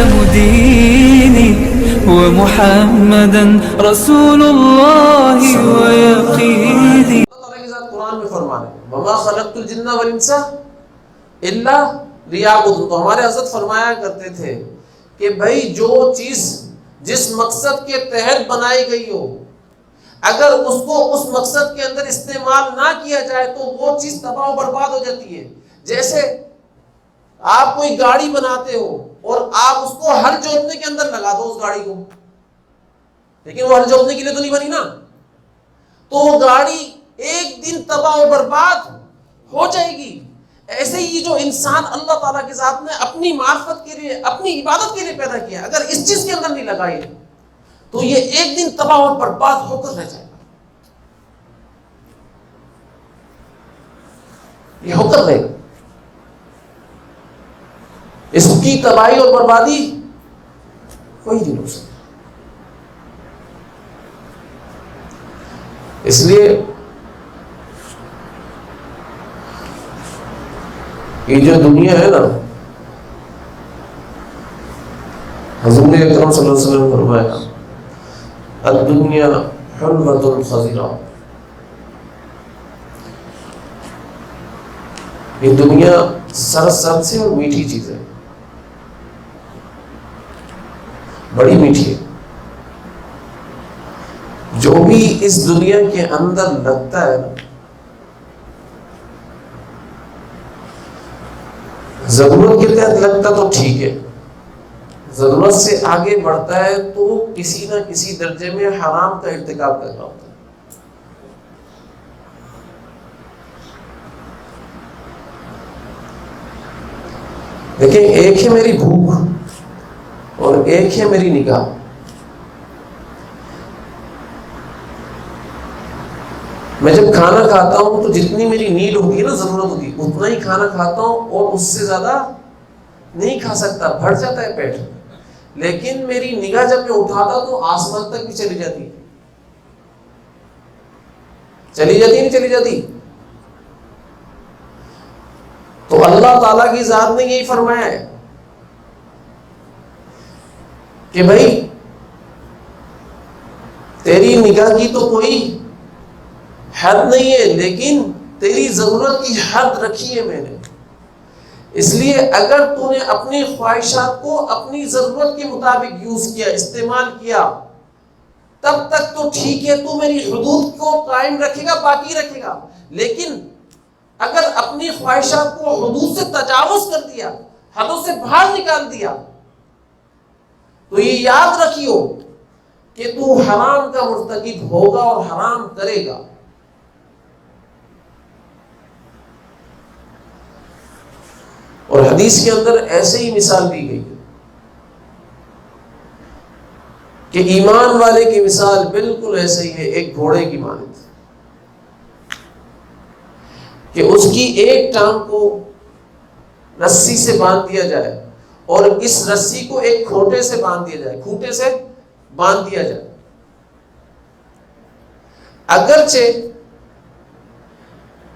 الإسلام ديني ومحمدا رسول الله ويقيني. اللہ تعالیٰ کے ذات قرآن میں فرما رہے ہیں وَمَا خَلَقْتُ الْجِنَّ وَالْإِنسَ إِلَّا لِيَعْبُدُونِ. تو ہمارے حضرت فرمایا کرتے تھے کہ بھائی جو چیز جس مقصد کے تحت بنائی گئی ہو اگر اس کو اس مقصد کے اندر استعمال نہ کیا جائے تو وہ چیز تباہ و برباد ہو جاتی ہے. جیسے آپ کوئی گاڑی بناتے ہو اور آپ اس کو ہر جوتنے کے اندر لگا دو اس گاڑی کو، لیکن وہ ہر جوتنے کے لیے تو نہیں بنی نا، تو وہ گاڑی ایک دن تباہ و برباد ہو جائے گی. ایسے ہی جو انسان اللہ تعالیٰ کے ذات نے اپنی معرفت کے لیے اپنی عبادت کے لیے پیدا کیا اگر اس چیز کے اندر نہیں لگائی تو یہ ایک دن تباہ و برباد ہو کر رہ جائے گا. یہ ہو کر رہے گا. اس کی تباہی اور بربادی کوئی نہیں ہو سکتا. اس لیے یہ جو دنیا ہے نا، حضور اکرم صلی اللہ علیہ وسلم نے فرمایا الدنیا حلوۃ خضرا. یہ دنیا سرسبز سے اور میٹھی چیز ہے، بڑی میٹھی ہے. جو بھی اس دنیا کے اندر لگتا ہے نا، ضرورت کے تحت لگتا تو ٹھیک ہے، ضرورت سے آگے بڑھتا ہے تو کسی نہ کسی درجے میں حرام کا ارتکاب کرنا ہوتا ہے. دیکھیں ایک ہے میری بھوک اور ایک ہے میری نگاہ. میں جب کھانا کھاتا ہوں تو جتنی میری نیڈ ہوگی نا، ضرورت ہوگی، اتنا ہی کھانا کھاتا ہوں اور اس سے زیادہ نہیں کھا سکتا، بھر جاتا ہے پیٹ. لیکن میری نگاہ جب میں اٹھاتا تو آسمان تک بھی چلی جاتی ہے. چلی جاتی نہیں چلی جاتی؟ تو اللہ تعالیٰ کی ذات نے یہی فرمایا ہے کہ بھائی تیری نگاہ کی تو کوئی حد نہیں ہے، لیکن تیری ضرورت کی حد رکھی ہے میں نے. اس لیے اگر تو نے اپنی خواہشات کو اپنی ضرورت کے مطابق یوز کیا، استعمال کیا، تب تک تو ٹھیک ہے، تو میری حدود کو قائم رکھے گا، باقی رکھے گا. لیکن اگر اپنی خواہشات کو حدود سے تجاوز کر دیا، حدوں سے باہر نکال دیا، تو یہ یاد رکھیو کہ تو حرام کا مرتکب ہوگا اور حرام کرے گا. اور حدیث کے اندر ایسے ہی مثال دی گئی کہ ایمان والے کی مثال بالکل ایسے ہی ہے ایک گھوڑے کی مانند کہ اس کی ایک ٹانگ کو رسی سے باندھ دیا جائے اور اس رسی کو ایک کھوٹے سے باندھ دیا جائے، کھوٹے سے باندھ دیا جائے. اگرچہ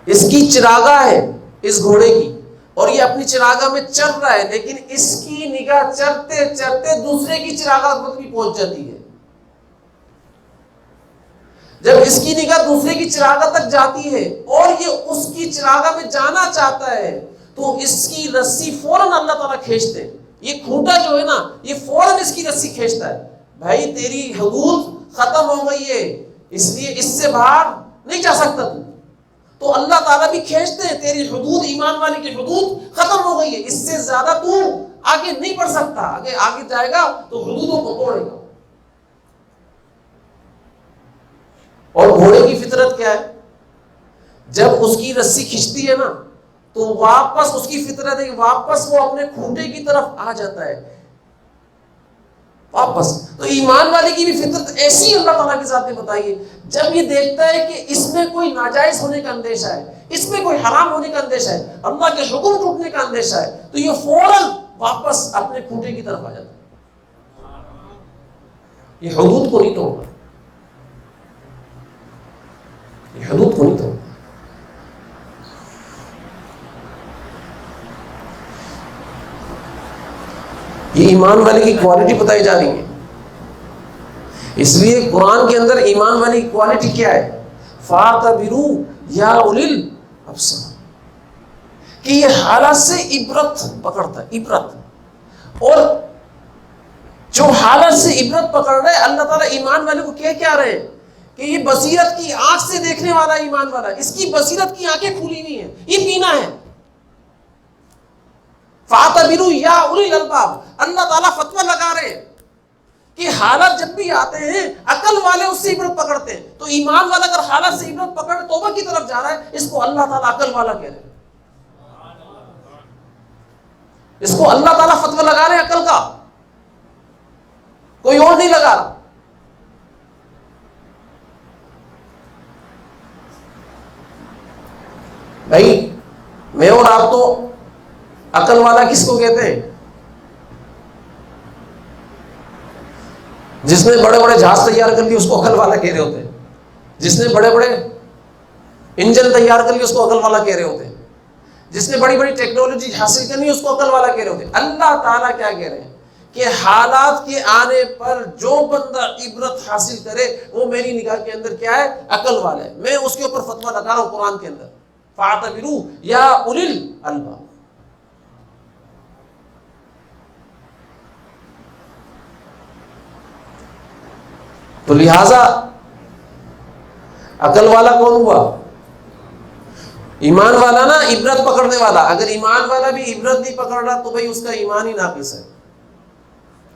اس کی چراگاہ ہے اس گھوڑے کی اور یہ اپنی چراگاہ میں چل رہا ہے، لیکن اس کی نگاہ چلتے چلتے دوسرے کی چراگاہ تک بھی پہنچ جاتی ہے. جب اس کی نگاہ دوسرے کی چراگاہ تک جاتی ہے اور یہ اس کی چراگاہ میں جانا چاہتا ہے تو اس کی رسی فوراً اللہ تعالیٰ کھینچتے. یہ کھوٹا جو ہے نا، یہ فوراً اس کی رسی کھینچتا ہے. بھائی تیری حدود ختم ہو گئی ہے، اس لیے اس سے باہر نہیں جا سکتا تو اللہ تعالیٰ بھی کھینچتے ہیں. تیری حدود، ایمان والے کی حدود ختم ہو گئی ہے، اس سے زیادہ تو آگے نہیں بڑھ سکتا. آگے جائے گا تو حدودوں کو توڑے گا. اور گھوڑے کی فطرت کیا ہے؟ جب اس کی رسی کھینچتی ہے نا تو واپس اس کی فطرت ہے، واپس وہ اپنے کھوٹے کی طرف آ جاتا ہے واپس. تو ایمان والے کی بھی فطرت ایسی اللہ تعالیٰ کی ذات نے بتائی ہے. جب یہ دیکھتا ہے کہ اس میں کوئی ناجائز ہونے کا اندیشہ ہے، اس میں کوئی حرام ہونے کا اندیشہ ہے، اللہ کے حکم ٹوٹنے کا اندیشہ ہے، تو یہ فوراً واپس اپنے کھوٹے کی طرف آ جاتا ہے. یہ حدود کو نہیں توڑنا، یہ حدود کو نہیں توڑنا. یہ ایمان والے کی کوالٹی بتائی جا رہی ہے. اس لیے قرآن کے اندر ایمان والے کی کوالٹی کیا ہے؟ فَاعْتَبِرُوا يَا أُولِي الْأَبْصَارِ، کہ یہ حالات سے عبرت پکڑتا ہے. عبرت، اور جو حالت سے عبرت پکڑ رہے ہیں اللہ تعالیٰ ایمان والے کو کیا رہے ہیں کہ یہ بصیرت کی آنکھ سے دیکھنے والا ایمان والا، اس کی بصیرت کی آنکھیں کھلی ہوئی ہیں، یہ بینا ہے. فَاعْتَبِرُوا يَا أُولِي الْأَلْبَابِ، اللہ تعالیٰ فتویٰ لگا رہے ہیں کہ حالت جب بھی آتے ہیں عقل والے اس سے عبرت پکڑتے ہیں. تو ایمان والا اگر حالت سے عبرت پکڑ توبہ کی طرف جا رہا ہے، اس کو اللہ تعالیٰ عقل والا کہہ رہے ہیں. اس کو اللہ تعالیٰ فتویٰ لگا رہے ہیں عقل کا، کوئی اور نہیں لگا رہا. بھائی میں اور آپ تو عقل والا کس کو کہتے ہیں؟ جس نے بڑے بڑے جہاز تیار کر لیے اس کو عقل والا کہہ رہے ہوتے ہیں. جس نے بڑے بڑے انجن تیار کر لیے اس کو عقل والا کہہ رہے ہوتے ہیں. جس نے بڑی بڑی ٹیکنالوجی حاصل کرنی ہے اس کو عقل والا کہہ رہے ہوتے ہیں. اللہ تعالیٰ کیا کہہ رہے ہیں کہ حالات کے آنے پر جو بندہ عبرت حاصل کرے وہ میری نگاہ کے اندر کیا ہے؟ عقل والا ہے. میں اس کے اوپر فتویٰ لگا رہا ہوں قرآن کے اندر. فَاعْتَبِرُوا يَا أُولِي الْأَلْبَابِ. تو لہذا عقل والا کون ہوا؟ ایمان والا نا، عبرت پکڑنے والا. اگر ایمان والا بھی عبرت نہیں پکڑ رہا تو بھائی اس کا ایمان ہی ناقص ہے.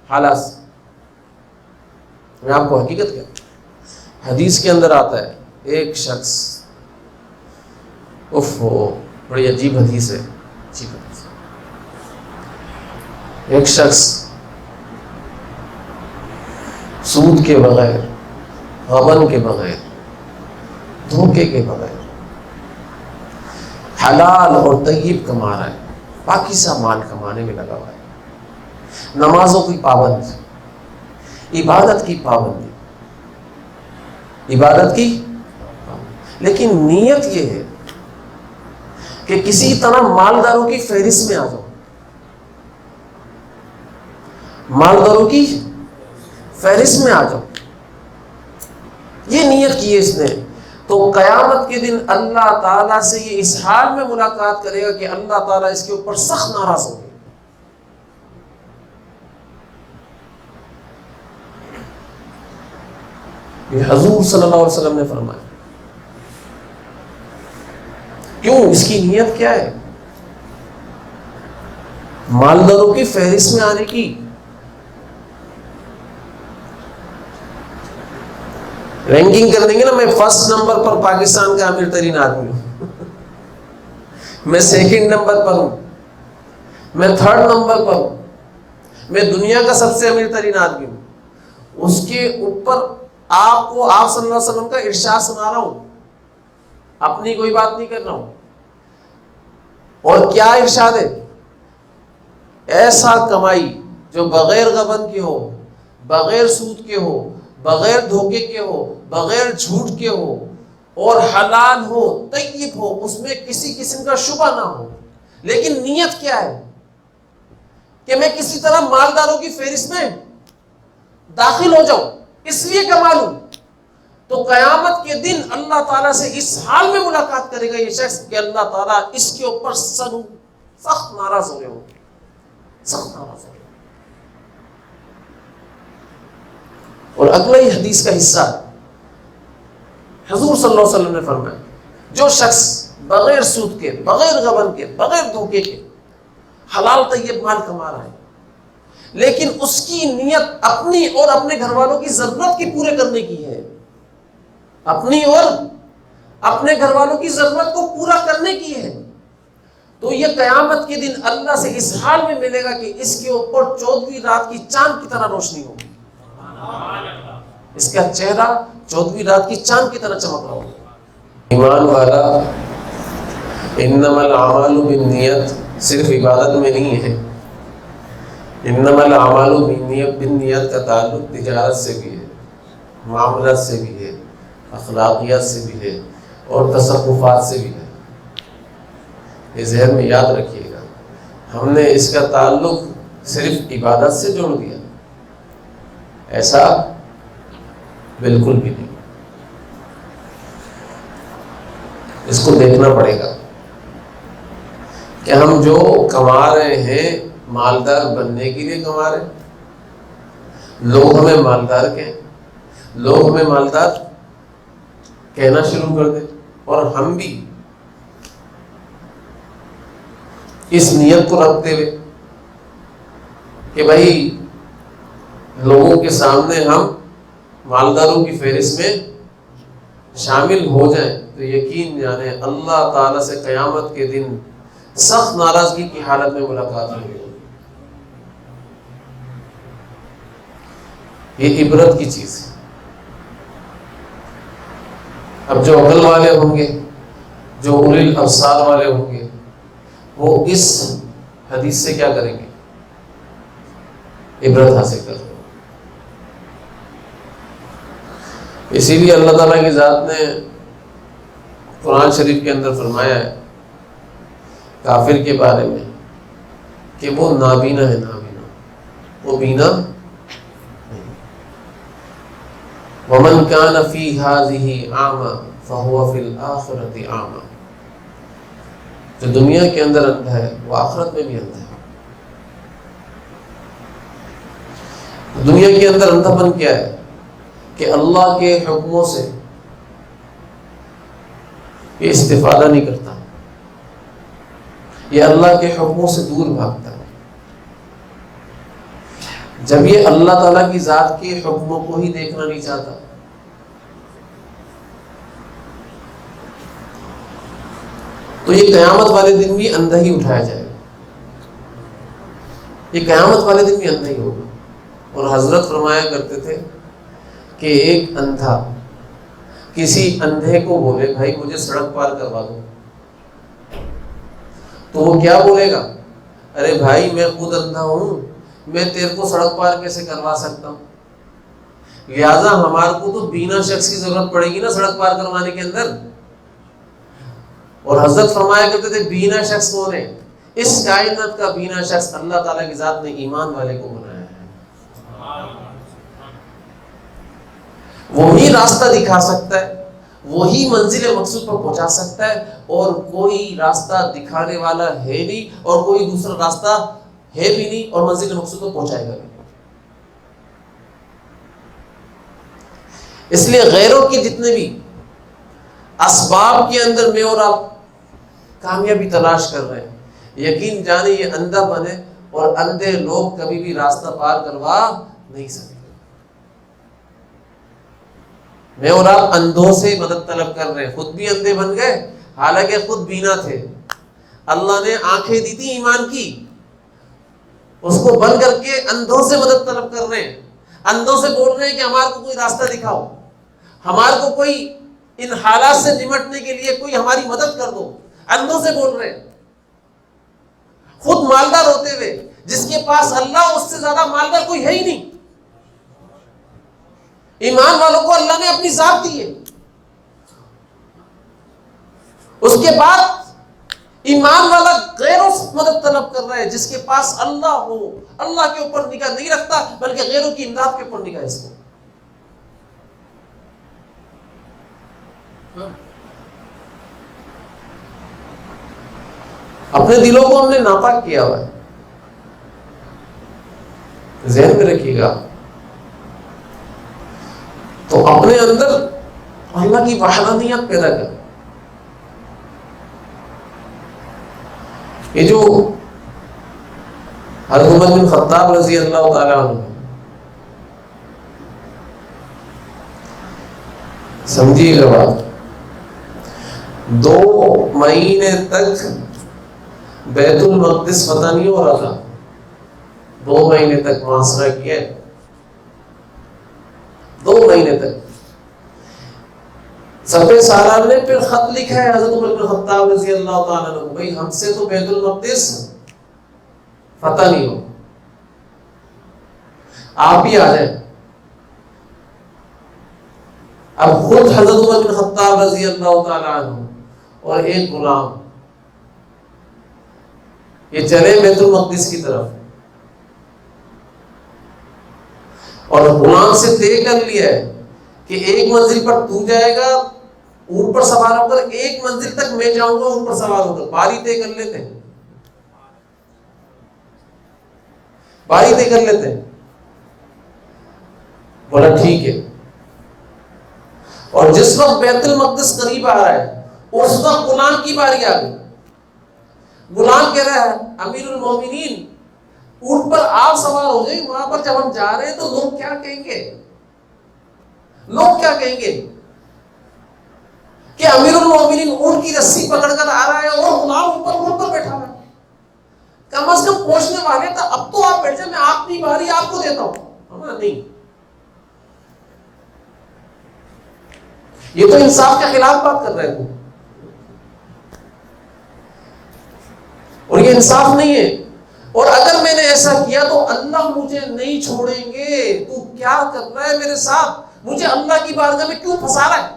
حالات سے میں آپ کو حقیقت کیا، حدیث کے اندر آتا ہے ایک شخص، بڑی عجیب حدیث ہے، عجیب حدیث. ایک شخص سود کے بغیر، غبن کے بغیر، دھوکے کے بغیر حلال اور طیب کما رہا ہے، پاکیزہ مال کمانے میں لگا ہوا ہے. نمازوں کی پابندی، عبادت کی پابندی، عبادت کی، لیکن نیت یہ ہے کہ کسی طرح مالداروں کی فہرست میں آ جاؤ. مالداروں کی فہرست میں آ جاؤ، یہ نیت کی ہے اس نے. تو قیامت کے دن اللہ تعالیٰ سے یہ اس حال میں ملاقات کرے گا کہ اللہ تعالیٰ اس کے اوپر سخت ناراض ہو گئے. یہ حضور صلی اللہ علیہ وسلم نے فرمایا. کیوں؟ اس کی نیت کیا ہے؟ مالداروں کی فہرست میں آنے کی. رینکنگ کر دیں گے نا، میں فرسٹ نمبر پر پاکستان کا امیر ترین آدمی ہوں، میں سیکنڈ نمبر پر ہوں، میں تھرڈ نمبر پر ہوں، میں دنیا کا سب سے امیر ترین آدمی ہوں. اس کے اوپر آپ کو آپ صلی اللہ علیہ وسلم کا ارشاد سنا رہا ہوں، اپنی کوئی بات نہیں کر رہا ہوں. اور کیا ارشاد ہے؟ ایسا کمائی جو بغیر غبن کے ہو، بغیر سود کے ہو، بغیر دھوکے کے ہو، بغیر جھوٹ کے ہو، اور حلال ہو، طیب ہو، اس میں کسی قسم کا شبہ نہ ہو. لیکن نیت کیا ہے؟ کہ میں کسی طرح مالداروں کی فہرست میں داخل ہو جاؤں، اس لیے کما لوں. تو قیامت کے دن اللہ تعالیٰ سے اس حال میں ملاقات کرے گا یہ شخص کہ اللہ تعالیٰ اس کے اوپر سخت ناراض ہو گئے ہوں، سخت ناراض ہو گئے. اور اگلا ہی حدیث کا حصہ حضور صلی اللہ علیہ وسلم نے فرمایا، جو شخص بغیر سود کے، بغیر غبن کے، بغیر دھوکے کے حلال طیب مال کما رہا ہے، لیکن اس کی نیت اپنی اور اپنے گھر والوں کی ضرورت کی پورے کرنے کی ہے، اپنی اور اپنے گھر والوں کی ضرورت کو پورا کرنے کی ہے، تو یہ قیامت کے دن اللہ سے اس حال میں ملے گا کہ اس کے اوپر 14ویں رات کی چاند کی طرح روشنی ہوگی. اس کا چہرہ 14ویں رات کی چاند کی طرح چمک رہا ہوگا. ایمان والا انما الاعمال بالنیت صرف عبادت میں نہیں ہے، انما الاعمال بالنیت کا تعلق تجارت سے بھی ہے، معاملات سے بھی ہے، اخلاقیات سے بھی ہے، اور تصرفات سے بھی ہے. یہ ذہن میں یاد رکھیے گا. ہم نے اس کا تعلق صرف عبادت سے جوڑ دیا، ایسا بالکل بھی نہیں. اس کو دیکھنا پڑے گا کہ ہم جو کما رہے ہیں مالدار بننے کے لیے کما رہے ہیں. لوگ ہمیں مالدار کہیں، لوگ ہمیں مالدار کہنا شروع کر دیں، اور ہم بھی اس نیت کو رکھتے ہوئے کہ بھائی لوگوں کے سامنے ہم مالداروں کی فہرست میں شامل ہو جائیں، تو یقین جانیں اللہ تعالیٰ سے قیامت کے دن سخت ناراضگی کی حالت میں ملاقات ہوگی. یہ عبرت کی چیز ہے. اب جو عقل والے ہوں گے، جو اولی الابصار والے ہوں گے، وہ اس حدیث سے کیا کریں گے؟ عبرت حاصل کریں گے. اسی لیے اللہ تعالیٰ کی ذات نے قرآن شریف کے اندر فرمایا ہے کافر کے بارے میں کہ وہ نابینا ہے، نابینا، وہ بینا نہیں. وَمَنْ كَانَ فِي هَذِهِ أَعْمَى فَهُوَ فِي الْآخِرَةِ أَعْمَى. جو دنیا کے اندر اندھا ہے وہ آخرت میں بھی اندھا ہے. دنیا کے اندر اندھا پن کیا ہے؟ کہ اللہ کے حکموں سے یہ استفادہ نہیں کرتا، یہ اللہ کے حکموں سے دور بھاگتا ہے. جب یہ اللہ تعالیٰ کی ذات کے حکموں کو ہی دیکھنا نہیں چاہتا، تو یہ قیامت والے دن بھی اندھا ہی اٹھایا جائے گا. یہ قیامت والے دن بھی اندھا ہی ہوگا. اور حضرت فرمایا کرتے تھے کہ ایک اندھا کسی اندھے کو بولے بھائی مجھے سڑک پار کروا دو، تو وہ کیا بولے گا؟ ارے بھائی میں خود اندھا ہوں، میں تیرے کو سڑک پار کیسے کروا سکتا ہوں؟ لہذا ہمارے کو تو بینا شخص کی ضرورت پڑے گی نا سڑک پار کروانے کے اندر. اور حضرت فرمایا کرتے تھے بینا شخص کون ہے؟ اس کائنات کا بینا شخص اللہ تعالیٰ کی ذات نے ایمان والے کو بنایا ہے. وہی راستہ دکھا سکتا ہے، وہی منزل مقصود پر پہنچا سکتا ہے، اور کوئی راستہ دکھانے والا ہے نہیں، اور کوئی دوسرا راستہ ہے بھی نہیں، اور منزل مقصود پر پہنچائے گا بھی. اس لیے غیروں کے جتنے بھی اسباب کے اندر میں اور آپ کامیابی تلاش کر رہے ہیں، یقین جانے یہ اندھا پن ہے، اور اندھے لوگ کبھی بھی راستہ پار کروا نہیں سکتے. میں اور آپ اندھوں سے مدد طلب کر رہے ہیں، خود بھی اندھے بن گئے حالانکہ خود بینا تھے. اللہ نے آنکھیں دی تھی ایمان کی، اس کو بند کر کے اندھوں سے مدد طلب کر رہے ہیں، اندھوں سے بول رہے ہیں کہ ہمارے کو کوئی راستہ دکھاؤ، ہمارے کو کوئی ان حالات سے نمٹنے کے لیے کوئی ہماری مدد کر دو. اندھوں سے بول رہے ہیں، خود مالدار ہوتے ہوئے جس کے پاس اللہ اس سے زیادہ مالدار کوئی ہے ہی نہیں. ایمان والوں کو اللہ نے اپنی ذات دی ہے، اس کے بعد ایمان والا غیروں سے مدد طلب کر رہا ہے جس کے پاس اللہ ہو. اللہ کے اوپر نگاہ نہیں رکھتا بلکہ غیروں کی امداد کے اوپر نگاہ. اس کو اپنے دلوں کو ہم نے ناپاک کیا ہوا ہے. ذہن میں رکھیے گا. تو اپنے اندر اللہ کی وحدانیت پیدا کر. یہ جو حضرت عمر بن خطاب رضی اللہ تعالیٰ عنہ، سمجھیے گا بات، 2 مہینے تک بیت المقدس فتح نہیں ہو رہا تھا. 2 مہینے تک محاصرہ کیا ہے، 2 مہینے تک. صفحہ سالار نے پھر خط لکھا ہے حضرت عمر بن خطاب رضی اللہ تعالیٰ عنہ، بھائی ہم سے تو بیت المقدس فتح نہیں ہو، آپ بھی آ جائیں. اب خود حضرت عمر بن خطاب رضی اللہ تعالیٰ عنہ اور ایک غلام یہ چلے بیت المقدس کی طرف. دماغ سے طے کر لیا ہے کہ ایک منزل پر تو جائے گا اونٹ پر سوار ہو کر، ایک منزل تک میں جاؤں گا اونٹ پر سوار ہو کر، باری طے کر لیتے ہیں، باری طے کر لیتے ہیں. بولا ٹھیک ہے. اور جس وقت بیت المقدس قریب آ رہا ہے اس وقت غلام کی باری آ گئی. غلام کہہ رہا ہے امیر المومنین اونٹ پر آپ سوار ہو جائیں، وہاں پر جب ہم جا رہے ہیں تو لوگ کیا کہیں گے، لوگ کیا کہیں گے کہ امیر المومنین اونٹ کی رسی پکڑ کر آ رہا ہے اور غلام اوپر اونٹ پر بیٹھا ہوا ہے. کم از کم پوچھنے والے تھا اب تو آپ بیٹھ جائیں، میں آپ کی باری آپ کو دیتا ہوں. نہیں، یہ تو انصاف کے خلاف بات کر رہے تھے، اور یہ انصاف نہیں ہے. اور اگر میں نے ایسا کیا تو اللہ مجھے نہیں چھوڑیں گے. تو کیا کر رہا ہے میرے ساتھ، مجھے اللہ کی بارگاہ میں کیوں پھنسا رہا ہے؟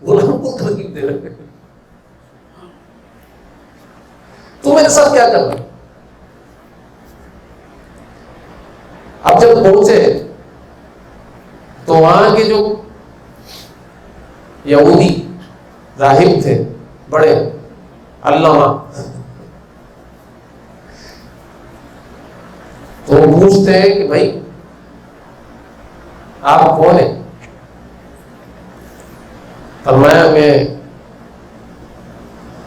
غلام کو ترغیب دے رہے ہیں تو میرے ساتھ کیا کر رہا ہے. اب جب پہنچے تو وہاں کے جو یہودی راہب تھے بڑے علامہ، تو وہ پوچھتے ہیں کہ بھائی آپ کون ہیں؟ فرمایا میں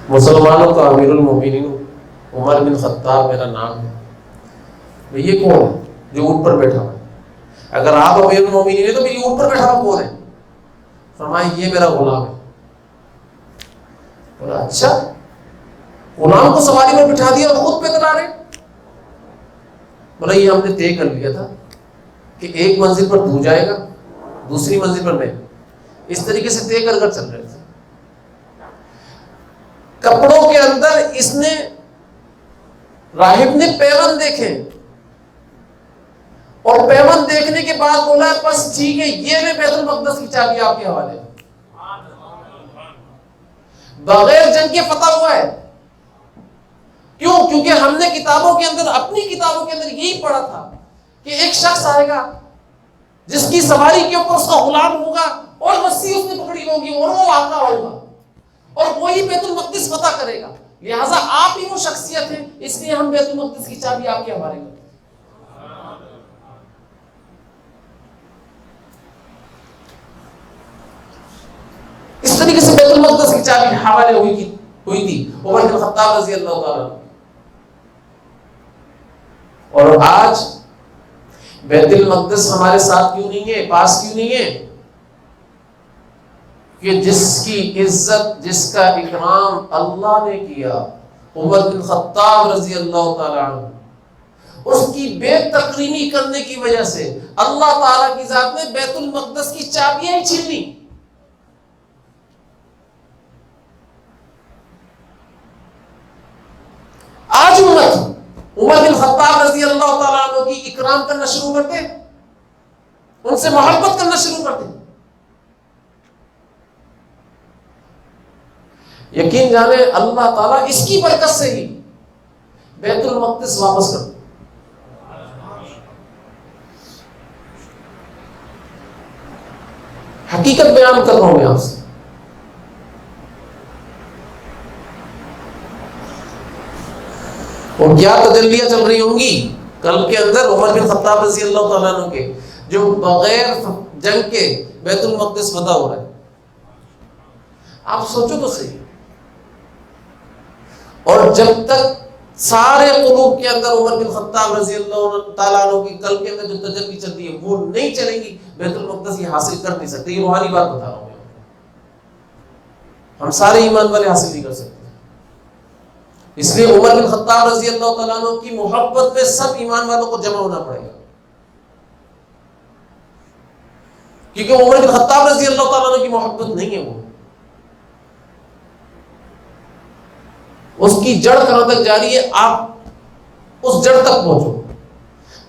مسلمانوں کا امیر المومنین عمر بن خطاب میرا نام ہے. بھائی یہ کون ہے جو اونٹ پر بیٹھا ہوا ہے؟ اگر آپ امیر المومنین ہیں تو میری اونٹ پر بیٹھا ہوا کون ہے؟ فرمایا یہ میرا غلام ہے. بولا اچھا، غلام کو سواری میں بٹھا دیا اور خود پیدل آ رہے. بولا یہ ہم نے طے کر لیا تھا کہ ایک منزل پر تو جائے گا دوسری منزل پر میں. اس طریقے سے طے کر کر چل رہے تھے. کپڑوں کے اندر اس نے راہب نے پیوند دیکھے اور پیوند دیکھنے کے بعد بولا بس ٹھیک ہے یہ میں بیت المقدس کی چابی آپ کے حوالے. بغیر جنگ کے فتح ہوا ہے. کیوں؟ کیونکہ ہم نے کتابوں کے اندر، اپنی کتابوں کے اندر یہی پڑھا تھا کہ ایک شخص آئے گا جس کی سواری کے اوپر اس کا غلام ہوگا اور رسی اس نے پکڑی ہوگی اور وہ آقا ہوگا اور وہی بیت المقدس فتح کرے گا. لہٰذا آپ ہی وہ شخصیت ہیں، اس لیے ہم بیت المقدس کی چابی آپ کے حوالے کرتے ہیں. اس طریقے سے بیت المقدس کی چابی حوالے ہوئی تھی عمر بن خطاب رضی اللہ تعالیٰ. اور آج بیت المقدس ہمارے ساتھ کیوں نہیں ہے، پاس کیوں نہیں ہے؟ کہ جس کی عزت، جس کا اکرام اللہ نے کیا، عمر بن خطاب رضی اللہ تعالیٰ عنہ، اس کی بے تکریمی کرنے کی وجہ سے اللہ تعالیٰ کی ذات نے بیت المقدس کی چابیاں ہی چھین لی. آج امت عمر بن خطاب رضی اللہ تعالیٰ عنہ کی اکرام کرنا شروع کرتے، ان سے محبت کرنا شروع کرتے. یقین جانے اللہ تعالیٰ اس کی برکت سے ہی بیت المقدس واپس کر. حقیقت بیان کر رہا ہوں میں آپ سے. اور کیا تجلیاں چل رہی ہوں گی قلب کے اندر عمر بن خطاب رضی اللہ تعالیٰ عنہ کے، جو بغیر جنگ کے بیت المقدس فتح ہو رہا ہے. آپ سوچو تو صحیح. اور جب تک سارے قلوب کے اندر عمر بن خطاب رضی اللہ تعالیٰ عنہ کی قلب کے اندر جو تجلی چلتی ہے وہ نہیں چلیں گی، بیت المقدس یہ حاصل کر نہیں سکتے. یہ روحانی بات بتا رہا ہوں میں. ہم سارے ایمان والے حاصل نہیں کر سکتے. اس لیے عمر بن خطاب رضی اللہ تعالیٰ عنہ کی محبت میں سب ایمان والوں کو جمع ہونا پڑے گا. کیونکہ عمر بن خطاب رضی اللہ تعالیٰ عنہ کی محبت نہیں ہے، وہ اس کی جڑ کہاں تک جاری ہے، آپ اس جڑ تک پہنچو.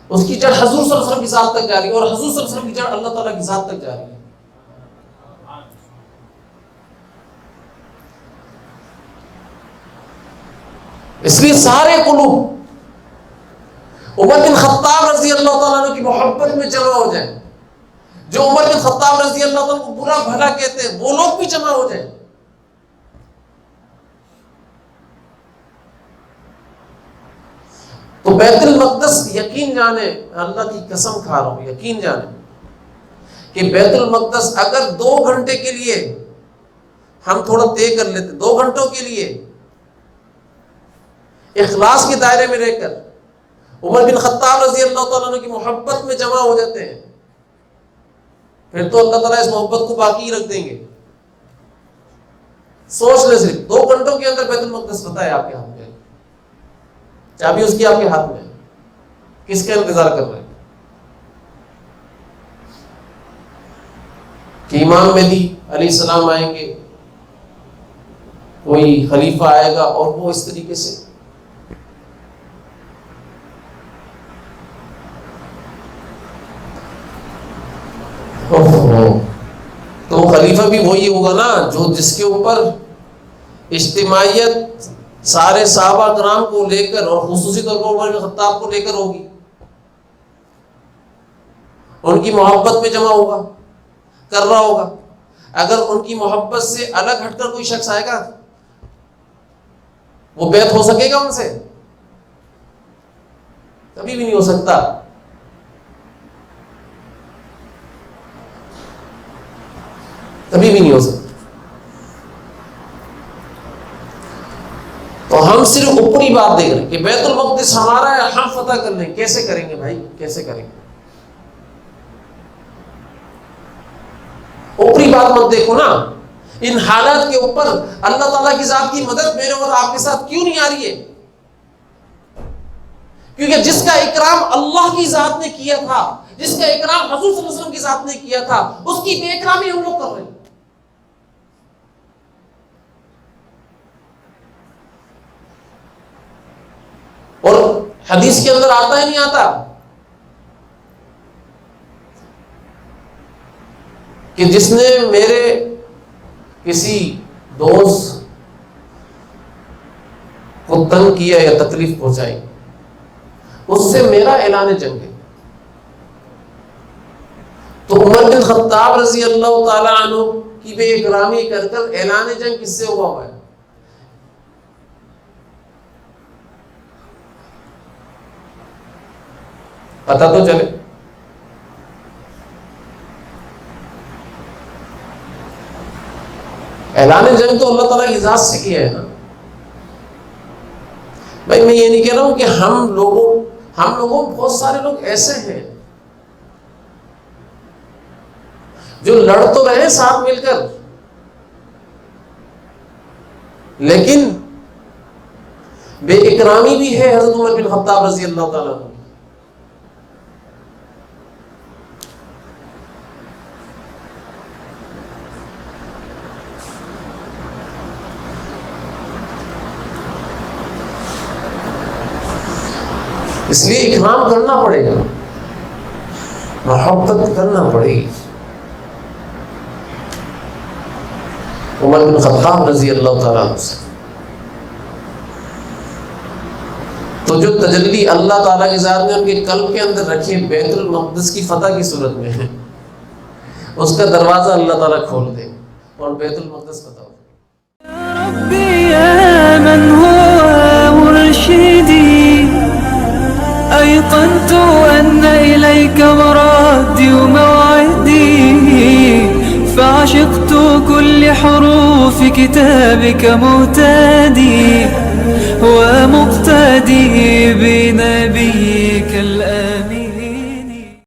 اس کی جڑ حضور صلی اللہ علیہ وسلم کی ذات تک جاری ہے، اور حضور صلی اللہ علیہ وسلم کی جڑ اللہ تعالیٰ کی ذات تک جاری ہے. اس لیے سارے قلوب عمر بن خطاب رضی اللہ تعالیٰ عنہ کی محبت میں جمع ہو جائیں، جو عمر بن خطاب رضی اللہ تعالیٰ کو برا بھلا کہتے ہیں وہ لوگ بھی جمع ہو جائیں۔ تو بیت المقدس یقین جانے، اللہ کی قسم کھا رہا ہوں، یقین جانے کہ بیت المقدس اگر 2 گھنٹے کے لیے ہم تھوڑا طے کر لیتے، 2 گھنٹوں کے لیے اخلاص کے دائرے میں رہ کر عمر بن خطاب رضی اللہ تعالیٰ عنہ کی محبت میں جمع ہو جاتے ہیں، پھر تو اللہ تعالیٰ اس محبت کو باقی رکھ دیں گے۔ سوچ لیں، صرف 2 گھنٹوں کے اندر بیت المقدس پتہ ہے آپ کے ہاتھ میں، چابی اس کی آپ کے ہاتھ میں، کس کا انتظار کر رہے ہیں؟ کہ امام مہدی علیہ السلام آئیں گے، کوئی خلیفہ آئے گا اور وہ اس طریقے سے تو خلیفہ بھی وہی ہوگا نا جو جس کے اوپر اجتماعیت سارے صحابہ کرام کو لے کر اور خصوصی طور پر عمر بن خطاب کو لے کر ہوگی، ان کی محبت میں جمع ہوگا، کر رہا ہوگا۔ اگر ان کی محبت سے الگ ہٹ کر کوئی شخص آئے گا وہ بیعت ہو سکے گا ان سے؟ کبھی بھی نہیں ہو سکتا۔ کبھی بھی نہیں ہو سکتا۔ تو ہم صرف اوپری بات دیکھ رہے ہیں کہ بیت المقدس ہمارا ہے، ہم فتح کر لیں، کیسے کریں گے بھائی، کیسے کریں گے؟ اوپری بات مت دیکھو نا، ان حالات کے اوپر اللہ تعالیٰ کی ذات کی مدد میرے اور آپ کے ساتھ کیوں نہیں آ رہی ہے؟ کیونکہ جس کا اکرام اللہ کی ذات نے کیا تھا، جس کا اکرام حضور صلی اللہ علیہ وسلم کی ذات نے کیا تھا، اس کی بے اکرامی ہم لوگ کر رہے ہیں۔ اور حدیث کے اندر آتا ہے نہیں آتا کہ جس نے میرے کسی دوست کو تنگ کیا یا تکلیف پہنچائی اس سے میرا اعلان جنگ ہے۔ تو عمر بن خطاب رضی اللہ تعالی عنہ کی بے اکرامی کر کر اعلان جنگ کس سے ہوا ہے؟ پتہ تو چلے۔ اعلان جنگ تو اللہ تعالیٰ کی ذات سے کیا ہے نا بھائی۔ میں یہ نہیں کہہ رہا ہوں کہ ہم لوگوں بہت سارے لوگ ایسے ہیں جو لڑ تو رہے ساتھ مل کر، لیکن بے اکرامی بھی ہے حضرت عمر بن خطاب رضی اللہ تعالیٰ عنہ۔ اس لیے اکرام کرنا پڑے گا، محبت کرنا پڑے گی۔ عمر بن خطاب رضی اللہ تعالیٰ عنہ سے تو جو تجلی اللہ تعالیٰ کی ذات نے ان کے قلب کے اندر رکھی بیت المقدس کی فتح کی صورت میں ہے، اس کا دروازہ اللہ تعالیٰ کھول دے اور بیت المقدس فتح ہو۔ ربي يا من هو مرشدي، أيقنت أن إليك مرادي وموعدي، فعشقت كل حروف كتابك مهتدي،